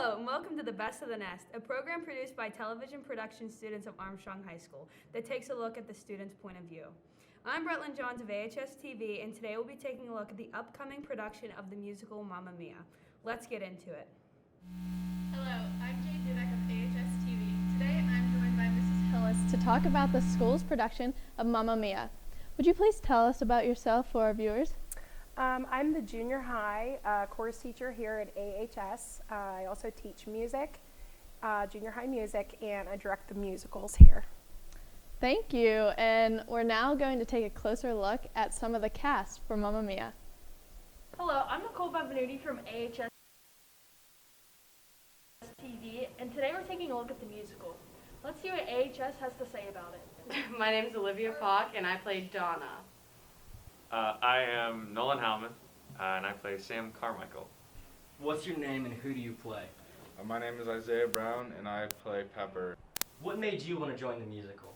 Hello, and welcome to The Best of the Nest, a program produced by television production students of Armstrong High School that takes a look at the student's point of view. I'm Bretland Johns of AHS-TV, and today we'll be taking a look at the upcoming production of the musical Mamma Mia. Let's get into it. Hello, I'm Jade Dudek of AHS-TV. Today I'm joined by Mrs. Hillis to talk about the school's production of Mamma Mia. Would you please tell us about yourself for our viewers? I'm the junior high chorus teacher here at AHS. I also teach music, junior high music, and I direct the musicals here. Thank you, and we're now going to take a closer look at some of the cast for Mamma Mia. Hello, I'm Nicole Benvenuti from AHS-TV, and today we're taking a look at the musical. Let's see what AHS has to say about it. My name is Olivia Falk, and I play Donna. I am Nolan Howman, and I play Sam Carmichael. What's your name and who do you play? My name is Isaiah Brown, and I play Pepper. What made you want to join the musical?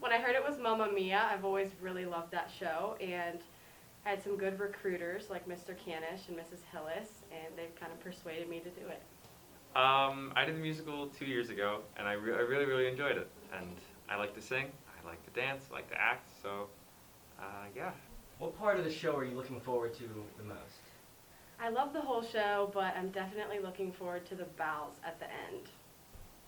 When I heard it was Mamma Mia, I've always really loved that show, and I had some good recruiters like Mr. Canish and Mrs. Hillis, and they've kind of persuaded me to do it. I did the musical 2 years ago, and I really enjoyed it. And I like to sing, I like to dance, I like to act, so yeah. What part of the show are you looking forward to the most? I love the whole show, but I'm definitely looking forward to the bows at the end.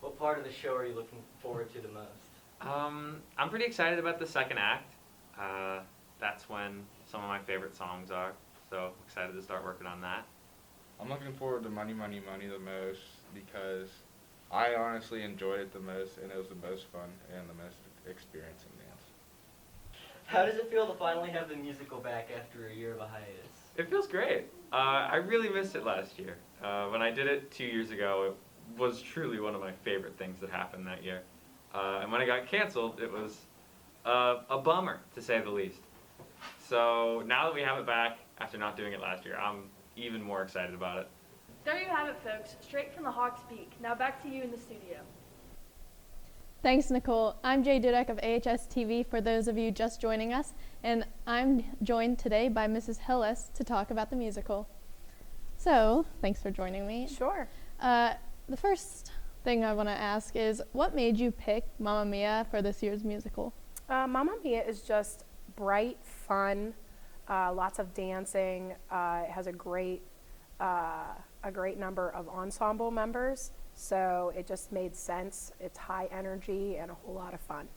What part of the show are you looking forward to the most? I'm pretty excited about the second act. That's when some of my favorite songs are, so excited to start working on that. I'm looking forward to Money, Money, Money the most because I honestly enjoyed it the most, and it was the most fun and the most experiencing dance. How does it feel to finally have the musical back after a year of a hiatus? It feels great. I really missed it last year. When I did it 2 years ago, it was truly one of my favorite things that happened that year. And when it got canceled, it was a bummer, to say the least. So now that we have it back, after not doing it last year, I'm even more excited about it. There you have it, folks, straight from the Hawk's Beak. Now back to you in the studio. Thanks, Nicole. I'm Jay Dudek of AHS-TV for those of you just joining us, and I'm joined today by Mrs. Hillis to talk about the musical. So, thanks for joining me. Sure. The first thing I want to ask is, what made you pick Mamma Mia for this year's musical? Mamma Mia is just bright, fun, lots of dancing. It has a great number of ensemble members. So it just made sense. It's high energy and a whole lot of fun.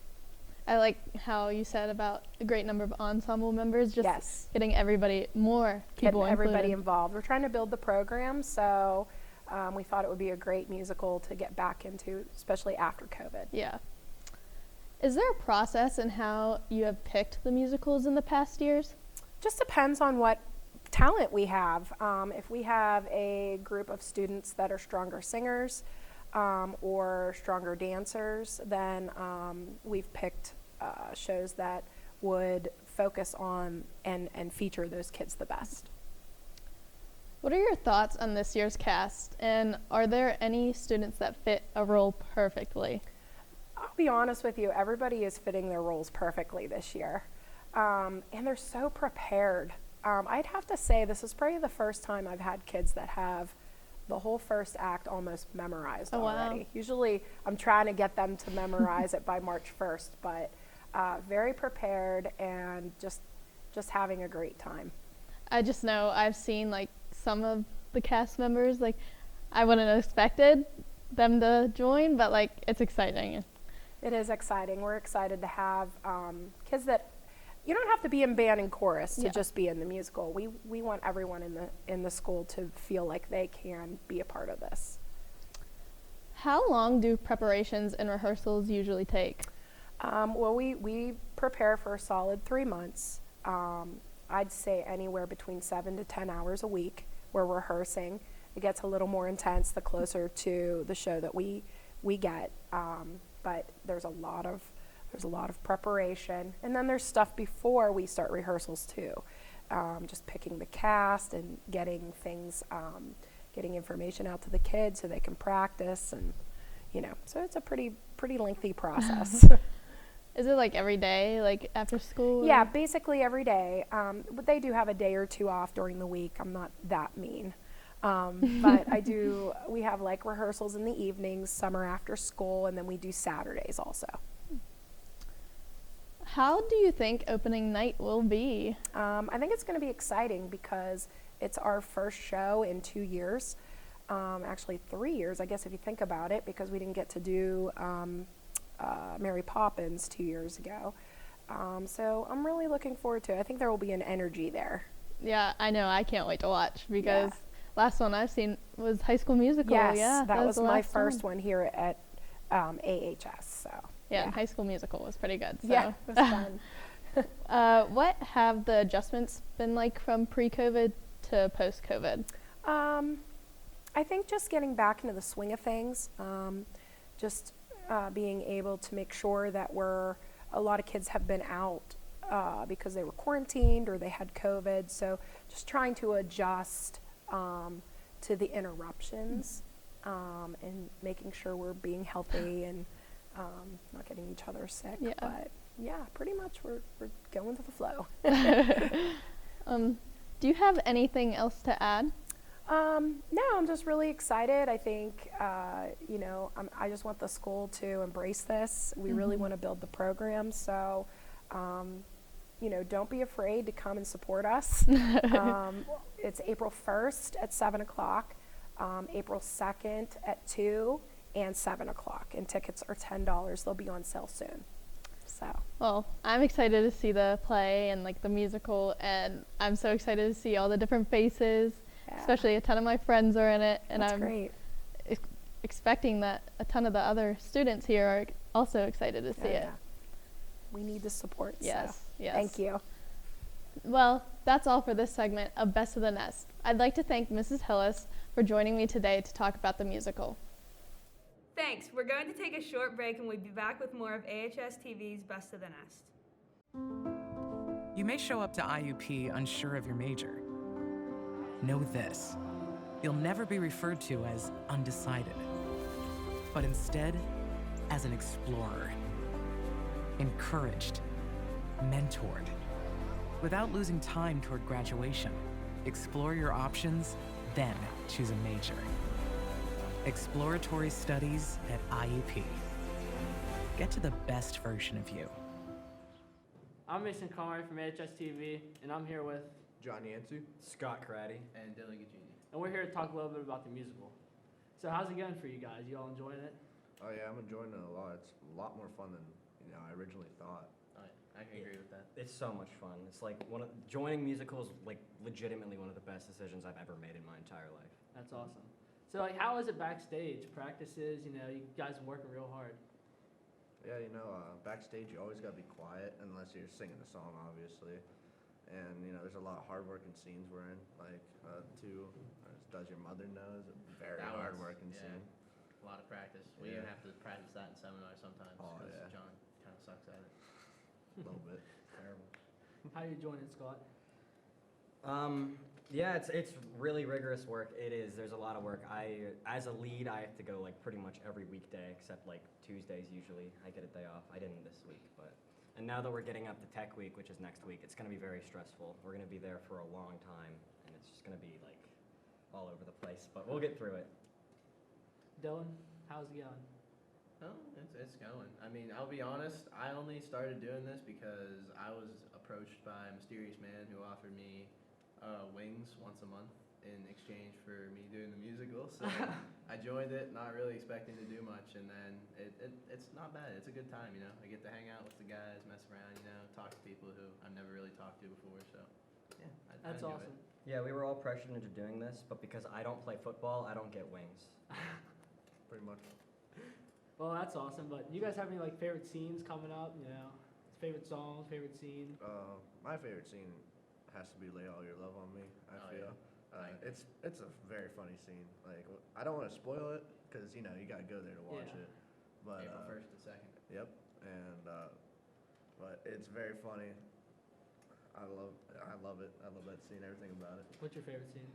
I like how you said about a great number of ensemble members, just Yes. getting everybody, more people Getting everybody included. involved. We're trying to build the program, so we thought it would be a great musical to get back into, especially after COVID. Yeah. Is there a process in how you have picked the musicals in the past years? Just depends on what talent we have. If we have a group of students that are stronger singers or stronger dancers, then we've picked shows that would focus on and feature those kids the best. What are your thoughts on this year's cast, and are there any students that fit a role perfectly? I'll be honest with you, everybody is fitting their roles perfectly this year, and they're so prepared. I'd have to say this is probably the first time I've had kids that have the whole first act almost memorized already. Wow. Usually I'm trying to get them to memorize it by March 1st, but very prepared and just having a great time. I just know I've seen like some of the cast members, like I wouldn't have expected them to join, but like it's exciting. It is exciting. We're excited to have kids that you don't have to be in band and chorus to Yeah. just be in the musical. We want everyone in the school to feel like they can be a part of this. How long do preparations and rehearsals usually take? Well, we prepare for a solid 3 months. I'd say anywhere between 7 to 10 hours a week. We're rehearsing. It gets a little more intense the closer to the show that we get, but there's a lot of preparation, and then there's stuff before we start rehearsals too. Just picking the cast and getting things, getting information out to the kids so they can practice, and so it's a pretty lengthy process. Is it like every day, like after school? Yeah, basically every day. But they do have a day or two off during the week. I'm not that mean. But we have like rehearsals in the evenings, summer after school, and then we do Saturdays also. How do you think opening night will be? I think it's going to be exciting because it's our first show in 2 years. Actually 3 years, I guess, if you think about it, because we didn't get to do Mary Poppins 2 years ago. So I'm really looking forward to it. I think there will be an energy there. Yeah, I know. I can't wait to watch because last one I've seen was High School Musical. Yes, Yeah, that was the my last first one here at AHS. So Yeah, and High School Musical was pretty good. So. yeah, it was fun. What have the adjustments been like from pre-COVID to post-COVID? I think just getting back into the swing of things, just being able to make sure that a lot of kids have been out because they were quarantined or they had COVID. So just trying to adjust to the interruptions and making sure we're being healthy and not getting each other sick. Yeah. But yeah, pretty much we're going to the flow. Do you have anything else to add? No, I'm just really excited. I think, I just want the school to embrace this. We really want to build the program. So, don't be afraid to come and support us. It's April 1st at 7 o'clock, April 2nd at 2, and 7 o'clock. And tickets are $10. They'll be on sale soon. So. Well, I'm excited to see the play and like the musical, and I'm so excited to see all the different faces. Yeah. Especially a ton of my friends are in it, and That's I'm great. Expecting that a ton of the other students here are also excited to see it. Yeah. We need the support. Yes, so yes. Thank you. Well, that's all for this segment of Best of the Nest. I'd like to thank Mrs. Hillis for joining me today to talk about the musical. Thanks. We're going to take a short break and we'll be back with more of AHS-TV's Best of the Nest. You may show up to IUP unsure of your major. Know this, you'll never be referred to as undecided, but instead as an explorer, encouraged, mentored. Without losing time toward graduation, explore your options, then choose a major. Exploratory Studies at IUP. Get to the best version of you. I'm Mason Conroy from AHS-TV, and I'm here with John Yancey, Scott Craddy, and Dylan Gagini. and we're here to talk a little bit about the musical. So how's it going for you guys? You all enjoying it? Oh yeah, I'm enjoying it a lot. It's a lot more fun than I originally thought. I can agree with that. It's so much fun. It's like joining musicals, like legitimately one of the best decisions I've ever made in my entire life. That's awesome. So like, how is it backstage? Practices, you guys are working real hard. Yeah, backstage you always gotta be quiet unless you're singing a song, obviously. And there's a lot of hard-working scenes we're in, like Does Your Mother Know is a very hard-working scene. A lot of practice. We even have to practice that in seminars sometimes because John kind of sucks at it. A little bit. Terrible. How are you enjoying it, Scott? Yeah, it's really rigorous work. It is. There's a lot of work. As a lead, I have to go like pretty much every weekday except like Tuesdays usually. I get a day off. I didn't this week, and now that we're getting up to Tech Week, which is next week, it's going to be very stressful. We're going to be there for a long time, and it's just going to be like all over the place, but we'll get through it. Dylan, how's it going? Oh, it's going. I mean, I'll be honest, I only started doing this because I was approached by a mysterious man who offered me wings once a month in exchange for me doing the musical. So I joined it, not really expecting to do much, and then it's not bad. It's a good time, I get to hang out with the guys, mess around, talk to people who I've never really talked to before. So yeah, I That's enjoy awesome. it. Yeah, we were all pressured into doing this, but because I don't play football, I don't get wings. Pretty much. Well, that's awesome. But you guys have any like favorite scenes coming up? Favorite songs, favorite scene? My favorite scene has to be "Lay All Your Love on Me." I feel. Yeah. It's a very funny scene. Like I don't want to spoil it because you gotta go there to watch it. But April 1st to 2nd. Yep, and but it's very funny. I love it. I love that scene. Everything about it. What's your favorite scene?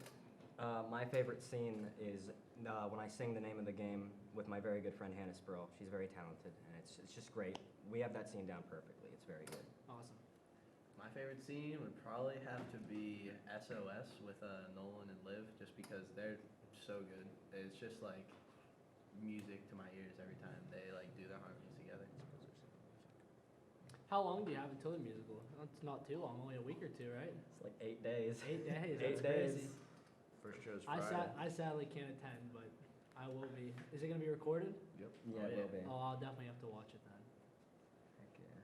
My favorite scene is when I sing the name of the game with my very good friend Hannah Spurl. She's very talented, and it's just great. We have that scene down perfectly. It's very good. Awesome. My favorite scene would probably have to be SOS with Nolan and Liv, just because they're so good. It's just like music to my ears every time they like do their harmonies together. How long do you have until the musical? It's not too long, only a week or two, right? It's like 8 days. 8 days. 8 That's days. crazy. First show's I Friday. sadly can't attend, but I will be. Is it gonna be recorded? Yep. Yeah, it will be. Oh, I'll definitely have to watch it then. Heck yeah.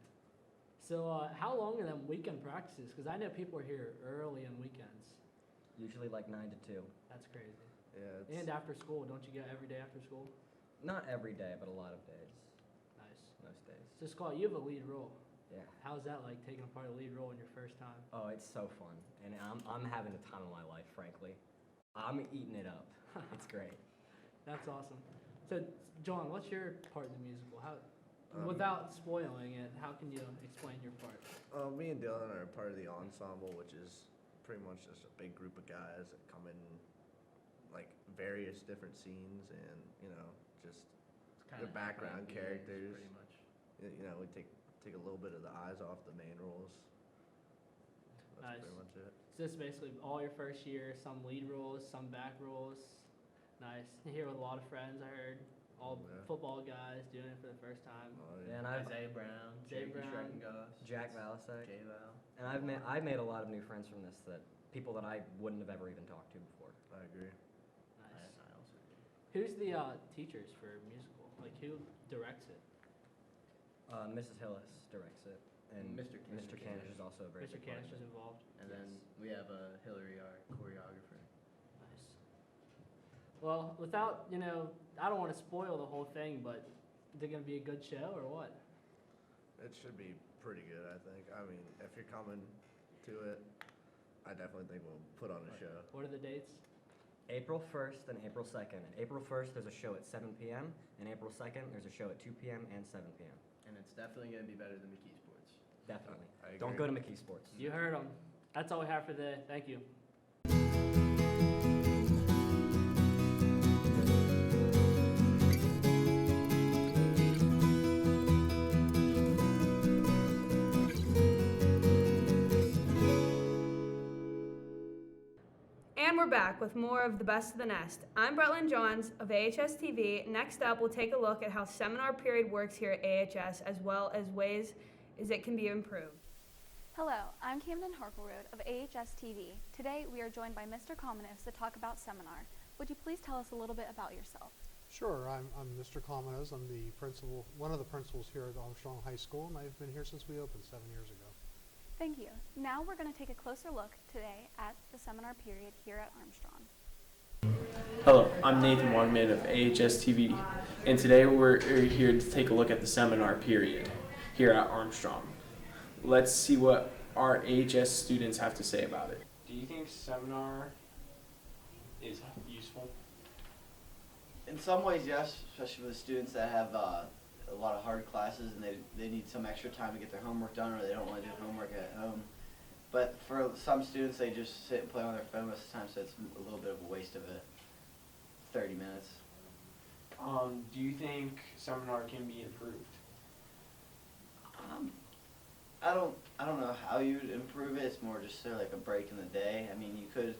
So, how long are them weekend practices? Because I know people are here early on weekends. Usually like 9 to 2. That's crazy. Yeah. It's, And after school, don't you get every day after school? Not every day, but a lot of days. Nice. Most days. So, Scott, you have a lead role. Yeah. How's that like taking a part of the lead role in your first time? Oh, it's so fun, and I'm having a time of my life, frankly. I'm eating it up. It's great. That's awesome. So, John, what's your part in the musical? How, Um, without spoiling it, how can you explain your part? Me and Dylan are part of the ensemble, which is pretty much just a big group of guys that come in like various different scenes and, you know, just It's the kinda background happy characters. pretty much. You know, we take a little bit of the eyes off the main roles. That's Nice. pretty much it. So this is basically all your first year, some lead roles, some back roles. Nice. Here with a lot of friends, I heard. All Yeah. football guys doing it for the first time. Oh, Yeah, and I've Isaiah Brown, Zay Jake Brown, Schreckengoss, Jack Valasek, J-Val. and I've made a lot of new friends from this, that people that I wouldn't have ever even talked to before. I agree. Nice. I also do. Who's the teachers for musical? Like who directs it? Mrs. Hillis directs it, and Mr. Mr. Canish is also a very Mr. big part Canish of is it. involved. And then we have Hillary, our choreographer. Nice. Well, without, I don't want to spoil the whole thing, but is it going to be a good show or what? It should be pretty good, I think. I mean, if you're coming to it, I definitely think we'll put on a show. What are the dates? April 1st and April 2nd. April 1st, there's a show at 7 p.m., and April 2nd, there's a show at 2 p.m. and 7 p.m. And it's definitely going to be better than McKee Sports. Definitely. I Don't agree. go to McKee Sports. You heard them. That's all we have for today. Thank you. And we're back with more of the Best of the Nest. I'm Bretland Johns of AHS-TV. Next up, we'll take a look at how seminar period works here at AHS, as well as ways as it can be improved. Hello, I'm Camden Harkleroad of AHS-TV. Today we are joined by Mr. Cominos to talk about seminar. Would you please tell us a little bit about yourself? Sure, I'm Mr. Cominos. I'm the principal, one of the principals here at Armstrong High School, and I've been here since we opened 7 years ago. Thank you. Now we're going to take a closer look today at the seminar period here at Armstrong. Hello, I'm Nathan Wongman of AHS-TV, and today we're here to take a look at the seminar period here at Armstrong. Let's see what our AHS students have to say about it. Do you think seminar is useful? In some ways, yes, especially for the students that have a lot of hard classes and they need some extra time to get their homework done, or they don't want to do homework at home. But for some students, they just sit and play on their phone most of the time, so it's a little bit of a waste of it. 30 minutes. Do you think seminar can be improved? I don't know how you'd improve it. It's more just sort of like a break in the day. I mean, you could.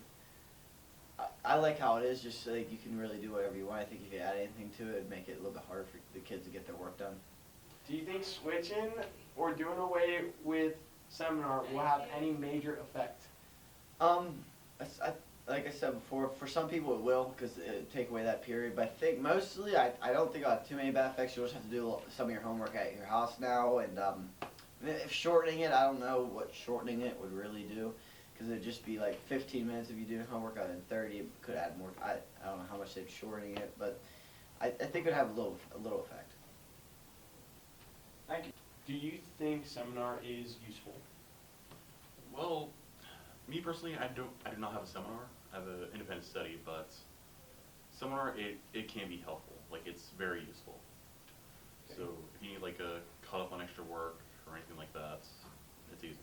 I like how it is, just so like you can really do whatever you want. I think if you add anything to it, it'd make it a little bit harder for the kids to get their work done. Do you think switching or doing away with seminar will have any major effect? Like I said before, for some people it will, because it take away that period. But I think mostly, I don't think I'll have too many bad effects. You'll just have to do some of your homework at your house now. And if shortening it, I don't know what shortening it would really do, because it'd just be like 15 minutes if you do homework, and then 30 could add more. I don't know how much they'd shortening it, but I think it would have a little effect. Thank you. Do you think seminar is useful? Well, me personally, I do not have a seminar. I have an independent study, but seminar, it can be helpful. Like, it's very useful. So if you need like a caught up on extra work or anything like that, it's easy.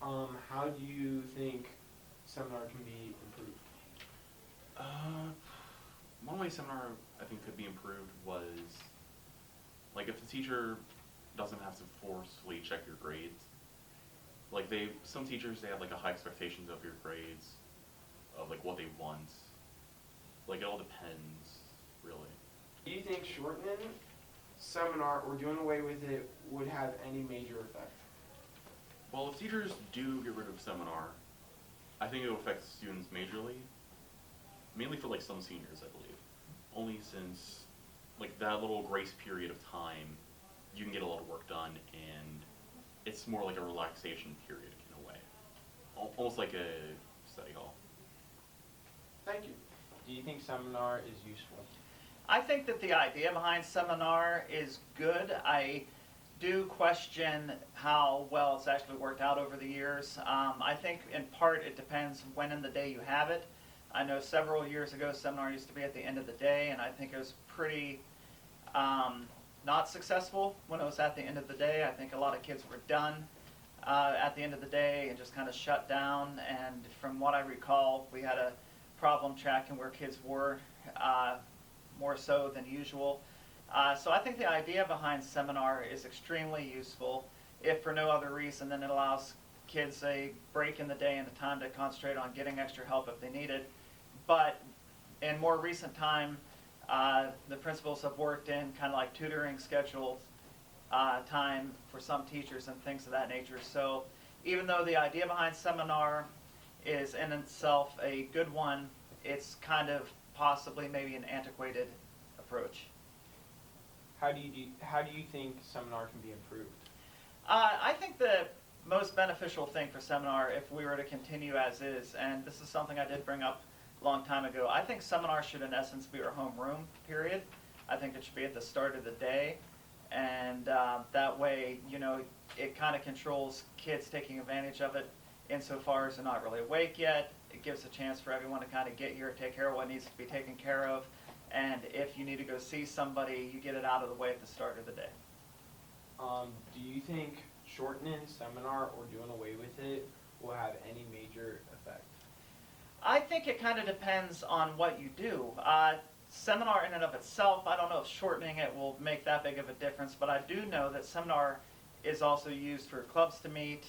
How do you think seminar can be improved? One way seminar I think could be improved was, like, if the teacher doesn't have to forcefully check your grades, Like some teachers, they have like a high expectations of your grades, of like what they want. Like it all depends, really. Do you think shortening seminar or doing away with it would have any major effect? Well, if teachers do get rid of seminar, I think it will affect students majorly. Mainly for like some seniors, I believe. Only since like that little grace period of time, you can get a lot of work done, and it's more like a relaxation period in a way. Almost like a study hall. Thank you. Do you think seminar is useful? I think that the idea behind seminar is good. I do question how well it's actually worked out over the years. I think in part it depends when in the day you have it. I know several years ago seminar used to be at the end of the day, and I think it was pretty not successful when it was at the end of the day. I think a lot of kids were done at the end of the day and just kind of shut down, and from what I recall, we had a problem tracking where kids were more so than usual. So I think the idea behind seminar is extremely useful, if for no other reason than it allows kids a break in the day and the time to concentrate on getting extra help if they need it. But in more recent time, the principals have worked in kind of like tutoring schedules time for some teachers and things of that nature. So even though the idea behind seminar is in itself a good one, it's kind of possibly maybe an antiquated approach. How do you think seminar can be improved? I think the most beneficial thing for seminar, if we were to continue as is, and this is something I did bring up a long time ago, I think seminar should in essence be our homeroom period. I think it should be at the start of the day, and that way, you know, it kind of controls kids taking advantage of it insofar as they're not really awake yet. It gives a chance for everyone to kind of get here, take care of what needs to be taken care of, and if you need to go see somebody, you get it out of the way at the start of the day. Do you think shortening seminar or doing away with it will have any major effect? I think it kind of depends on what you do. Seminar in and of itself, I don't know if shortening it will make that big of a difference, but I do know that seminar is also used for clubs to meet.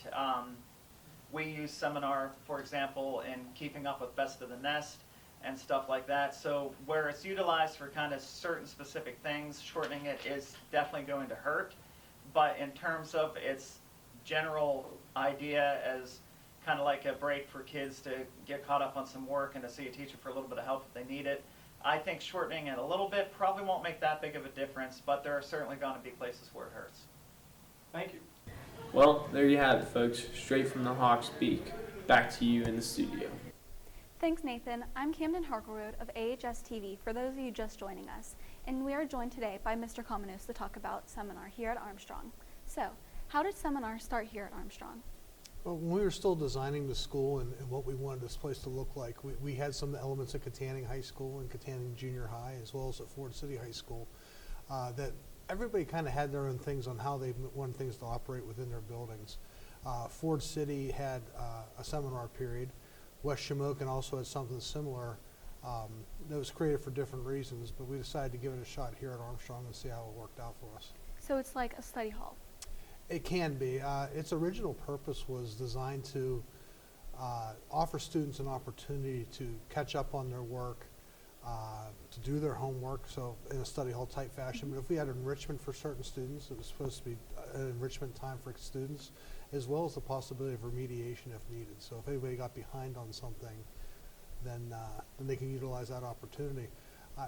We use seminar, for example, in keeping up with Best of the Nest and stuff like that. So where it's utilized for kind of certain specific things, shortening it is definitely going to hurt. But in terms of its general idea as kind of like a break for kids to get caught up on some work and to see a teacher for a little bit of help if they need it, I think shortening it a little bit probably won't make that big of a difference, but there are certainly going to be places where it hurts. Thank you. Well, there you have it, folks. Straight from the Hawk's beak. Back to you in the studio. Thanks, Nathan. I'm Camden Harkleroad of AHS-TV, for those of you just joining us, and we are joined today by Mr. Cominos to talk about seminar here at Armstrong. So, how did seminar start here at Armstrong? Well, when we were still designing the school and what we wanted this place to look like, we had some elements at Katanning High School and Katanning Junior High, as well as at Ford City High School, that everybody kind of had their own things on how they wanted things to operate within their buildings. Ford City had a seminar period. West Shamokin also had something similar that was created for different reasons, but we decided to give it a shot here at Armstrong and see how it worked out for us. So it's like a study hall. It can be. Its original purpose was designed to offer students an opportunity to catch up on their work, to do their homework, so in a study hall type fashion. But if we had enrichment for certain students, it was supposed to be an enrichment time for students, as well as the possibility of remediation if needed. So if anybody got behind on something, then they can utilize that opportunity.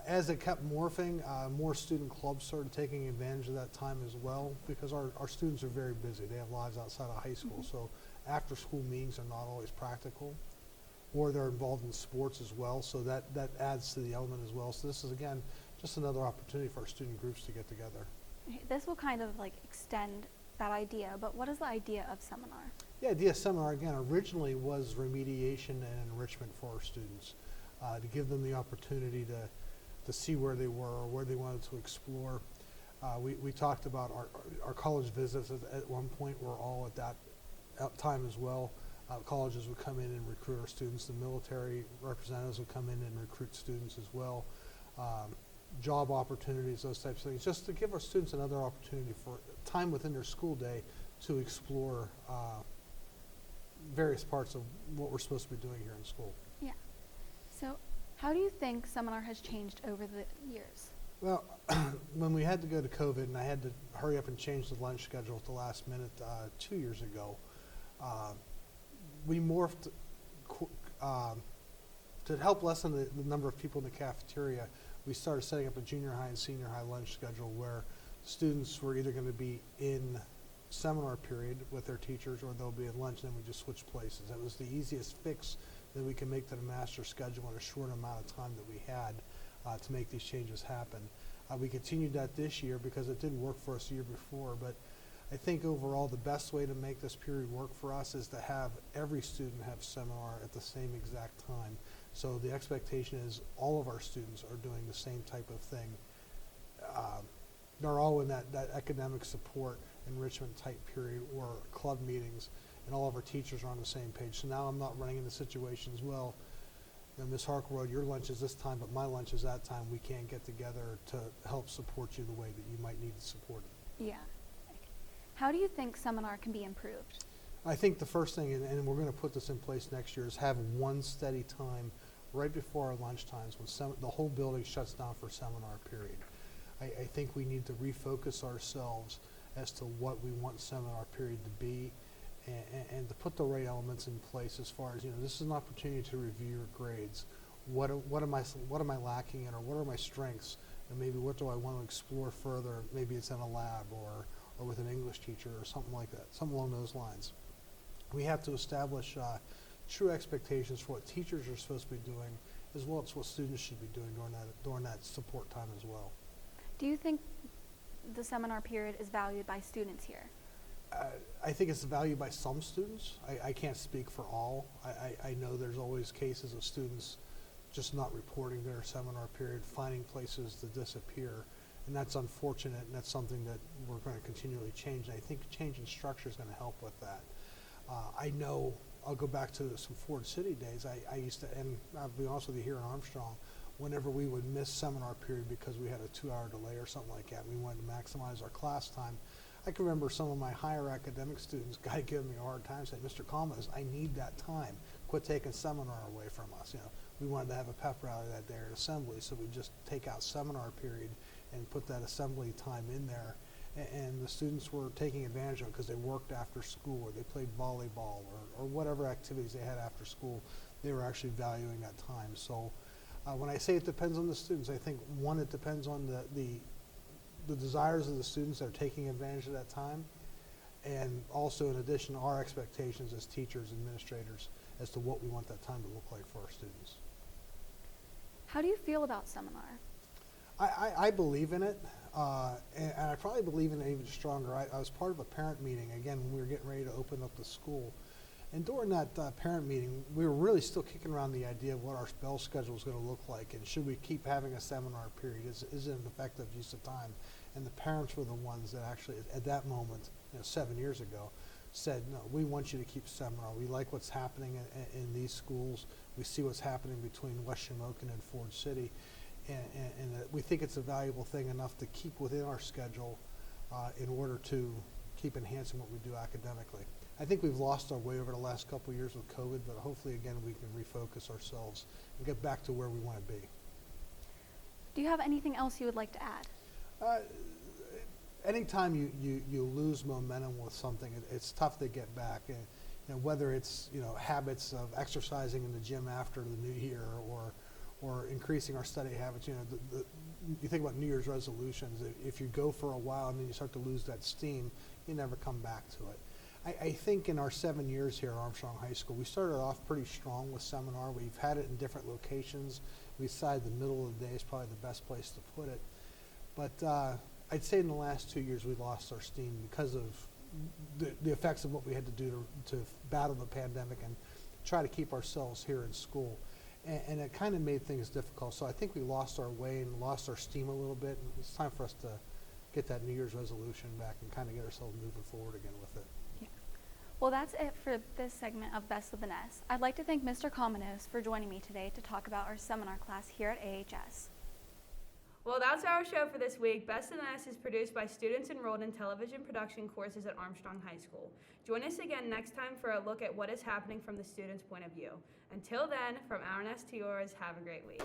As it kept morphing, more student clubs started taking advantage of that time as well, because our students are very busy. They have lives outside of high school, so after school meetings are not always practical, or they're involved in sports as well, so that adds to the element as well. So this is, again, just another opportunity for our student groups to get together. This will kind of like extend that idea, but what is the idea of seminar? The idea of seminar, again, originally was remediation and enrichment for our students, to give them the opportunity to see where they were or where they wanted to explore. We talked about our college visits at one point were all at that time as well. Colleges would come in and recruit our students. The military representatives would come in and recruit students as well. Job opportunities, those types of things, just to give our students another opportunity for time within their school day to explore various parts of what we're supposed to be doing here in school. Yeah. So, how do you think seminar has changed over the years? Well, when we had to go to COVID and I had to hurry up and change the lunch schedule at the last minute 2 years ago, we morphed to help lessen the number of people in the cafeteria. We started setting up a junior high and senior high lunch schedule where students were either going to be in seminar period with their teachers or they'll be at lunch, and then we just switch places. That was the easiest fix that we can make to the master schedule in a short amount of time that we had to make these changes happen. We continued that this year because it didn't work for us the year before, but I think overall the best way to make this period work for us is to have every student have seminar at the same exact time. So the expectation is all of our students are doing the same type of thing. They're all in that academic support enrichment type period or club meetings, and all of our teachers are on the same page. So now I'm not running into situations, well, Ms. Harkleroad, your lunch is this time, but my lunch is that time. We can't get together to help support you the way that you might need to support it. Yeah. How do you think seminar can be improved? I think the first thing, and we're going to put this in place next year, is have one steady time right before our lunch times when the whole building shuts down for seminar period. I think we need to refocus ourselves as to what we want seminar period to be, and to put the right elements in place as far as, this is an opportunity to review your grades. What am I lacking in, or what are my strengths, and maybe what do I want to explore further? Maybe it's in a lab or with an English teacher or something like that, something along those lines. We have to establish true expectations for what teachers are supposed to be doing, as well as what students should be doing during that support time as well. Do you think the seminar period is valued by students here? I think it's valued by some students. I can't speak for all. I know there's always cases of students just not reporting their seminar period, finding places to disappear, and that's unfortunate, and that's something that we're going to continually change, and I think changing structure is going to help with that. I know, I'll go back to some Ford City days. I used to, and I'll be honest with you, here in Armstrong, whenever we would miss seminar period because we had a 2-hour delay or something like that, we wanted to maximize our class time. I can remember some of my higher academic students giving me a hard time, saying, "Mr. Comas, I need that time. Quit taking seminar away from us." We wanted to have a pep rally that day at assembly, so we just take out seminar period and put that assembly time in there. And the students were taking advantage of it because they worked after school, or they played volleyball, or whatever activities they had after school. They were actually valuing that time. So when I say it depends on the students, I think, one, it depends on the desires of the students that are taking advantage of that time, and also in addition our expectations as teachers, administrators, as to what we want that time to look like for our students. How do you feel about seminar? I believe in it, and I probably believe in it even stronger. I was part of a parent meeting, again, when we were getting ready to open up the school. And during that parent meeting, we were really still kicking around the idea of what our bell schedule is going to look like, and should we keep having a seminar period? Is it an effective use of time? And the parents were the ones that actually, at that moment, 7 years ago, said, no, we want you to keep seminar. We like what's happening in these schools. We see what's happening between West Shamokin and Ford City. And we think it's a valuable thing enough to keep within our schedule in order to keep enhancing what we do academically. I think we've lost our way over the last couple of years with COVID, but hopefully, again, we can refocus ourselves and get back to where we want to be. Do you have anything else you would like to add? Anytime you lose momentum with something, it's tough to get back. And, whether it's habits of exercising in the gym after the new year, or increasing our study habits. You think about New Year's resolutions. If you go for a while and then you start to lose that steam, you never come back to it. I think in our 7 years here at Armstrong High School, we started off pretty strong with seminar. We've had it in different locations. We decided the middle of the day is probably the best place to put it. But I'd say in the last 2 years we lost our steam because of the effects of what we had to do to battle the pandemic and try to keep ourselves here in school. And it kind of made things difficult. So I think we lost our way and lost our steam a little bit. And it's time for us to get that New Year's resolution back and kind of get ourselves moving forward again with it. Yeah. Well, that's it for this segment of Best of the Nest. I'd like to thank Mr. Comanos for joining me today to talk about our seminar class here at AHS. Well, that's our show for this week. Best of the Nest is produced by students enrolled in television production courses at Armstrong High School. Join us again next time for a look at what is happening from the students' point of view. Until then, from our nest to yours, have a great week.